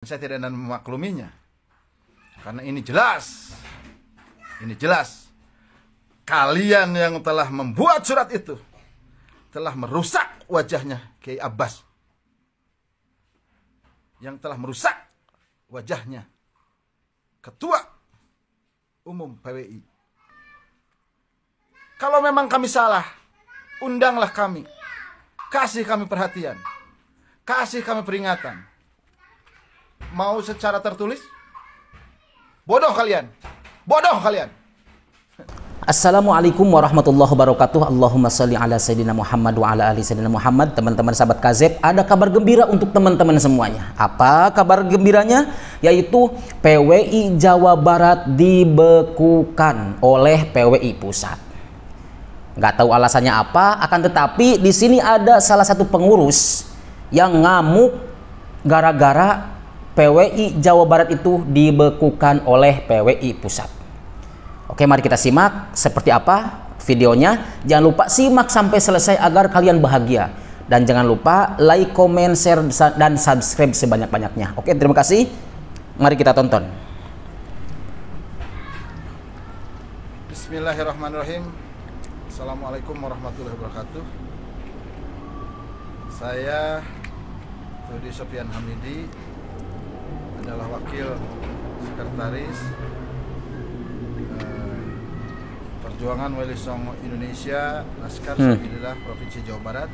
Saya tidak akan memakluminya, karena ini jelas kalian yang telah membuat surat itu telah merusak wajahnya Kiai Abbas, yang telah merusak wajahnya Ketua Umum PWI. Kalau memang kami salah, undanglah kami, kasih kami perhatian, kasih kami peringatan. Mau secara tertulis? Bodoh kalian. Bodoh kalian. Assalamualaikum warahmatullahi wabarakatuh. Allahumma sholli ala sayyidina Muhammad wa ala ali sayyidina Muhammad. Teman-teman sahabat KAZEB, ada kabar gembira untuk teman-teman semuanya. Apa kabar gembiranya? Yaitu PWI Jawa Barat dibekukan oleh PWI Pusat. Nggak tahu alasannya apa, akan tetapi di sini ada salah satu pengurus yang ngamuk gara-gara PWI Jawa Barat itu dibekukan oleh PWI Pusat. Oke, mari kita simak seperti apa videonya. Jangan lupa simak sampai selesai agar kalian bahagia. Dan jangan lupa like, comment, share, dan subscribe sebanyak-banyaknya. Oke, terima kasih. Mari kita tonton. Bismillahirrahmanirrahim. Assalamualaikum warahmatullahi wabarakatuh. Saya Rudi Sofyan Hamidi, adalah wakil sekretaris Perjuangan Wali Songo Indonesia Laskar Sabilillah Provinsi Jawa Barat.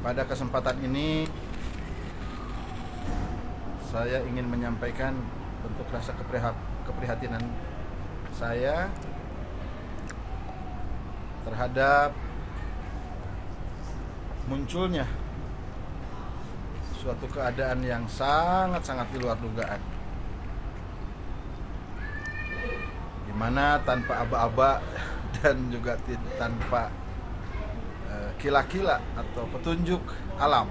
Pada kesempatan ini saya ingin menyampaikan bentuk rasa keprihatinan saya terhadap munculnya suatu keadaan yang sangat-sangat di luar dugaan, dimana tanpa aba-aba dan juga tanpa kila-kila atau petunjuk alam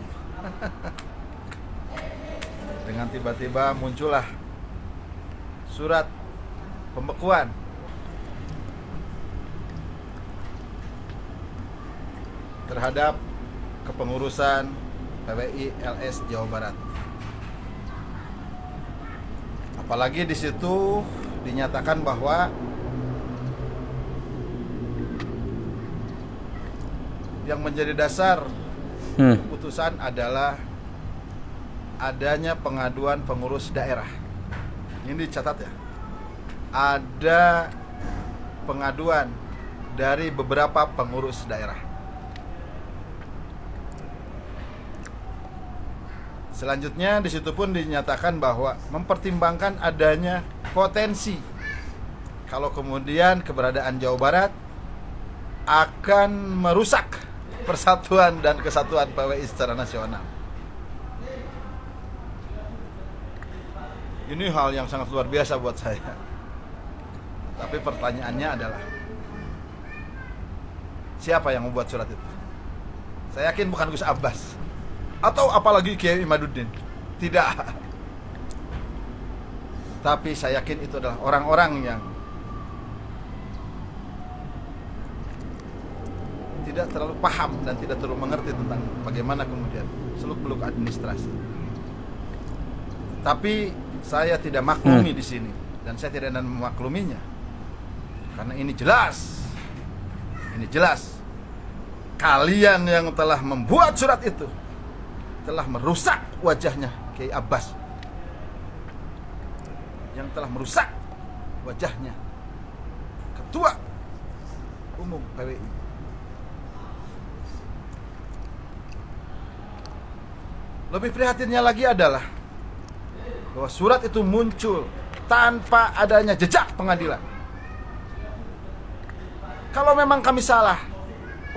dengan tiba-tiba muncullah surat pembekuan terhadap kepengurusan PWI LS Jawa Barat. Apalagi di situ dinyatakan bahwa yang menjadi dasar keputusan adalah adanya pengaduan pengurus daerah. Ini dicatat ya. Ada pengaduan dari beberapa pengurus daerah. Selanjutnya di situ pun dinyatakan bahwa mempertimbangkan adanya potensi kalau kemudian keberadaan Jawa Barat akan merusak persatuan dan kesatuan PWI secara nasional. Ini hal yang sangat luar biasa buat saya. Tapi pertanyaannya adalah, siapa yang membuat surat itu? Saya yakin bukan Gus Abbas, atau apalagi Kiai Imaduddin. Tidak. Tapi saya yakin itu adalah orang-orang yang tidak terlalu paham dan tidak terlalu mengerti tentang bagaimana kemudian seluk-beluk administrasi. Tapi saya tidak maklumi di sini, dan saya tidak akan memakluminya, karena ini jelas kalian yang telah membuat surat itu telah merusak wajahnya Kiai Abbas, yang telah merusak wajahnya Ketua Umum PWI. Lebih prihatinnya lagi adalah bahwa surat itu muncul tanpa adanya jejak pengadilan. Kalau memang kami salah,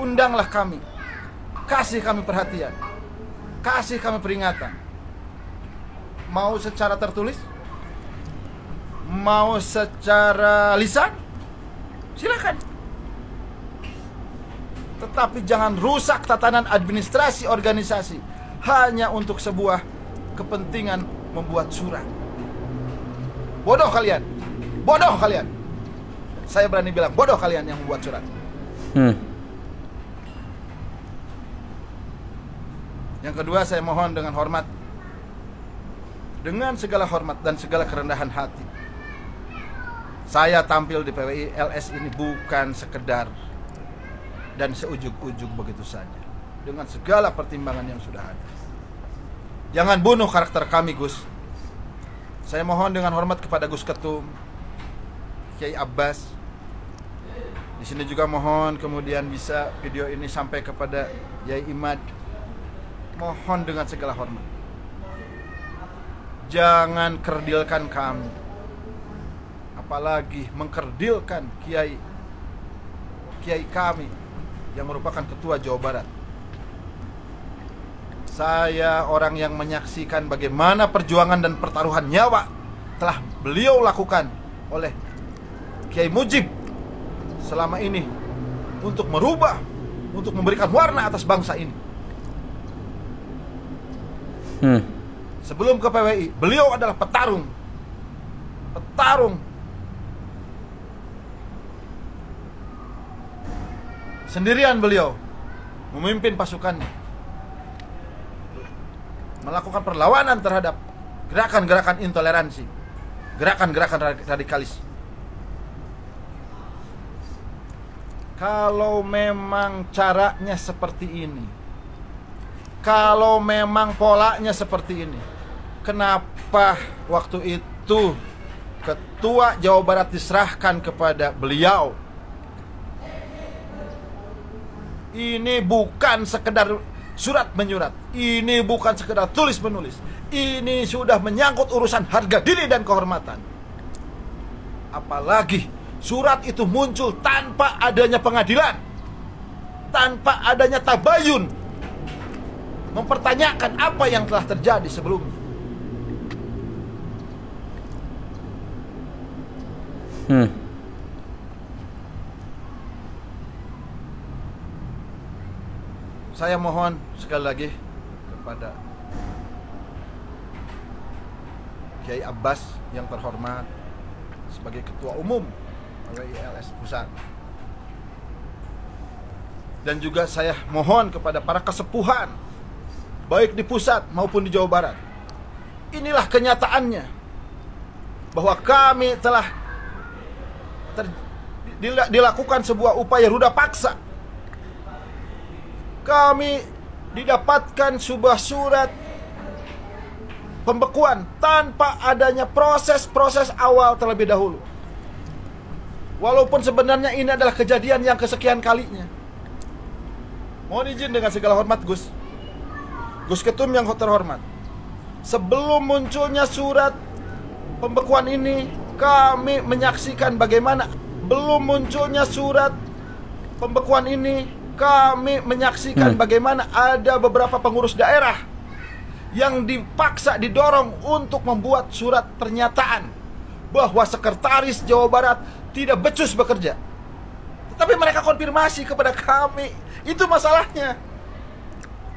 undanglah kami, kasih kami perhatian, kasih kami peringatan. Mau secara tertulis, mau secara lisan, silakan. Tetapi jangan rusak tatanan administrasi organisasi hanya untuk sebuah kepentingan membuat surat. Bodoh kalian. Bodoh kalian. Saya berani bilang bodoh kalian yang membuat surat. Yang kedua, saya mohon dengan hormat, dengan segala hormat dan segala kerendahan hati, saya tampil di PWI LS ini bukan sekedar dan seujug-ujug begitu saja, dengan segala pertimbangan yang sudah ada. Jangan bunuh karakter kami, Gus. Saya mohon dengan hormat kepada Gus Ketum, Kiai Abbas. Di sini juga mohon kemudian bisa video ini sampai kepada Yai Imad. Mohon dengan segala hormat, jangan kerdilkan kami, apalagi mengkerdilkan kiai kami yang merupakan ketua Jawa Barat. Saya orang yang menyaksikan bagaimana perjuangan dan pertaruhan nyawa telah beliau lakukan oleh Kiai Mujib selama ini untuk merubah, untuk memberikan warna atas bangsa ini. Sebelum ke PWI, beliau adalah petarung. Sendirian beliau memimpin pasukannya, melakukan perlawanan terhadap gerakan-gerakan intoleransi, gerakan-gerakan radikalis. Kalau memang caranya seperti ini, kalau memang polanya seperti ini, kenapa waktu itu Ketua Jawa Barat diserahkan kepada beliau? Ini bukan sekedar surat menyurat, ini bukan sekedar tulis menulis, ini sudah menyangkut urusan harga diri dan kehormatan. Apalagi surat itu muncul tanpa adanya pengadilan, tanpa adanya tabayun, mempertanyakan apa yang telah terjadi sebelumnya. Saya mohon sekali lagi kepada Kiai Abbas yang terhormat sebagai Ketua Umum PWI LS Pusat, dan juga saya mohon kepada para kesepuhan baik di pusat maupun di Jawa Barat. Inilah kenyataannya, bahwa kami telah dilakukan sebuah upaya ruda paksa. Kami didapatkan sebuah surat pembekuan tanpa adanya proses-proses awal terlebih dahulu. Walaupun sebenarnya ini adalah kejadian yang kesekian kalinya. Mohon izin dengan segala hormat, Gus Ketum yang terhormat, sebelum munculnya surat pembekuan ini, kami menyaksikan bagaimana belum munculnya surat pembekuan ini, kami menyaksikan bagaimana ada beberapa pengurus daerah yang dipaksa didorong untuk membuat surat pernyataan bahwa sekretaris Jawa Barat tidak becus bekerja. Tetapi mereka konfirmasi kepada kami, itu masalahnya.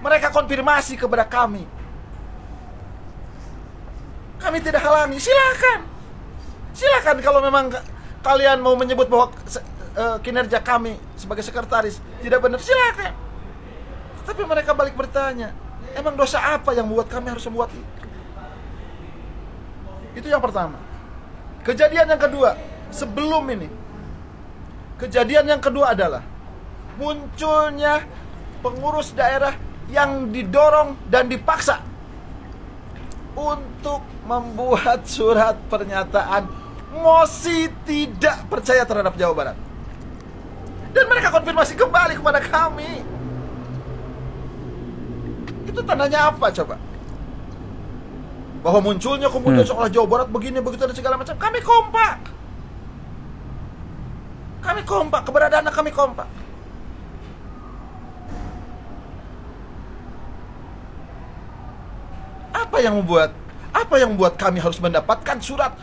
Mereka konfirmasi kepada kami. Kami tidak halangi, silakan. Silakan kalau memang kalian mau menyebut bahwa kinerja kami sebagai sekretaris tidak benar, silakan. Tapi mereka balik bertanya, emang dosa apa yang membuat kami harus membuat itu? Itu yang pertama. Kejadian yang kedua, sebelum ini, kejadian yang kedua adalah munculnya pengurus daerah yang didorong dan dipaksa untuk membuat surat pernyataan mosi tidak percaya terhadap Jawa Barat. Dan mereka konfirmasi kembali kepada kami. Itu tandanya apa coba? Bahwa munculnya kemudian seolah Jawa Barat begini, begitu dan segala macam. Kami kompak. Kami kompak, keberadaan kami kompak. Apa yang membuat kami harus mendapatkan surat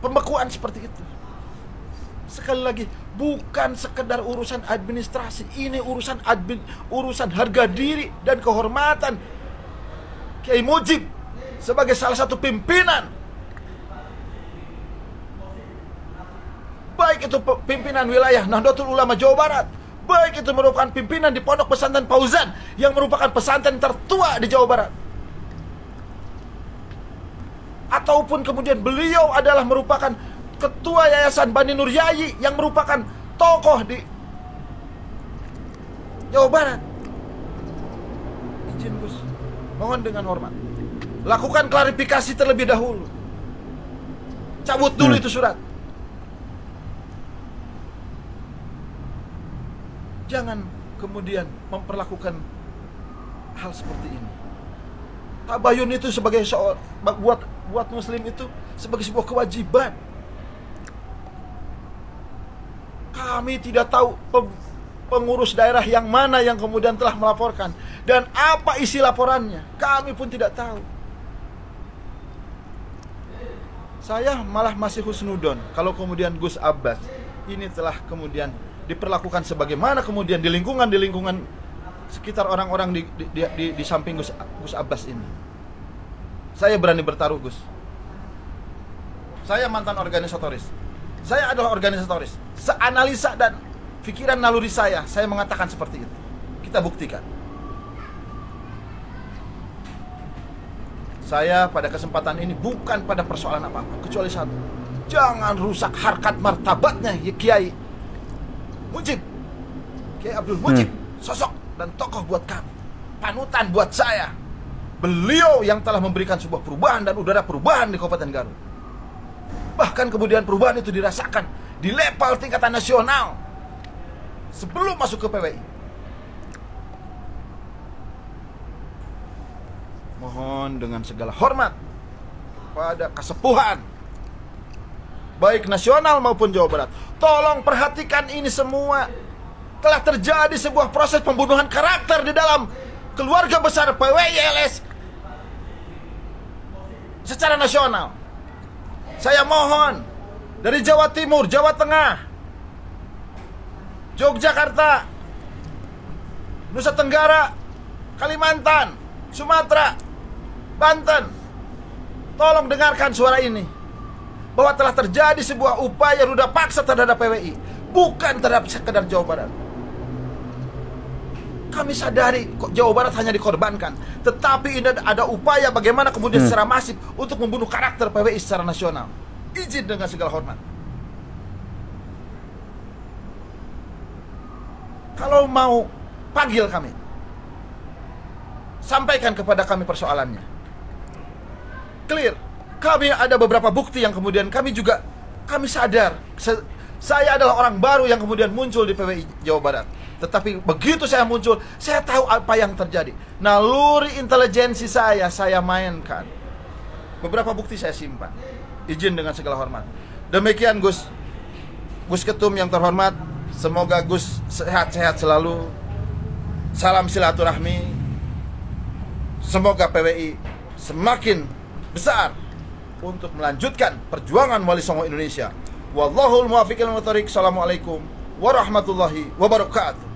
pembekuan seperti itu? Sekali lagi, bukan sekedar urusan administrasi, ini urusan harga diri dan kehormatan Kiai Mujib sebagai salah satu pimpinan, baik itu pimpinan wilayah Nahdlatul Ulama Jawa Barat, baik itu merupakan pimpinan di Pondok Pesantren Fauzan yang merupakan pesantren tertua di Jawa Barat, ataupun kemudian beliau adalah merupakan ketua Yayasan Bani Nur Yayi yang merupakan tokoh di Jawa Barat. Izin Gus, mohon dengan hormat, lakukan klarifikasi terlebih dahulu. Cabut dulu itu surat. Jangan kemudian memperlakukan hal seperti ini. Tabayun itu sebagai buat muslim itu sebagai sebuah kewajiban. Kami tidak tahu pengurus daerah yang mana yang kemudian telah melaporkan dan apa isi laporannya. Kami pun tidak tahu. Saya malah masih husnudon kalau kemudian Gus Abbas ini telah kemudian diperlakukan sebagaimana kemudian di lingkungan sekitar orang-orang di samping Gus Abbas ini. Saya berani bertaruh, Gus. Saya mantan organisatoris. Saya adalah organisatoris. Seanalisa dan pikiran naluri saya mengatakan seperti itu. Kita buktikan. Saya pada kesempatan ini bukan pada persoalan apa-apa, kecuali satu. Jangan rusak harkat martabatnya Kiai Mujib, Kiai Abdul Mujib, sosok dan tokoh buat kami, panutan buat saya. Beliau yang telah memberikan sebuah perubahan dan udara perubahan di Kabupaten Garut. Bahkan kemudian perubahan itu dirasakan di level tingkatan nasional sebelum masuk ke PWI. Mohon dengan segala hormat kepada kesepuhan baik nasional maupun Jawa Barat, tolong perhatikan ini semua. Telah terjadi sebuah proses pembunuhan karakter di dalam keluarga besar PWI LS secara nasional. Saya mohon dari Jawa Timur, Jawa Tengah, Yogyakarta, Nusa Tenggara, Kalimantan, Sumatera, Banten, tolong dengarkan suara ini, bahwa telah terjadi sebuah upaya ruda paksa terhadap PWI, bukan terhadap sekedar Jawa Barat. Kami sadari kok Jawa Barat hanya dikorbankan, tetapi ini ada upaya bagaimana kemudian secara masif untuk membunuh karakter PWI secara nasional. Izin dengan segala hormat, kalau mau panggil kami, sampaikan kepada kami persoalannya. Clear. Kami ada beberapa bukti yang kemudian kami sadar. Saya adalah orang baru yang kemudian muncul di PWI Jawa Barat. Tetapi begitu saya muncul, saya tahu apa yang terjadi. Naluri intelijensi saya mainkan. Beberapa bukti saya simpan. Izin dengan segala hormat. Demikian Gus Ketum yang terhormat. Semoga Gus sehat-sehat selalu. Salam silaturahmi. Semoga PWI semakin besar untuk melanjutkan perjuangan Wali Songo Indonesia. Wallahul muwaffiq ila aqwamit thoriq. Assalamualaikum warahmatullahi wabarakatuh.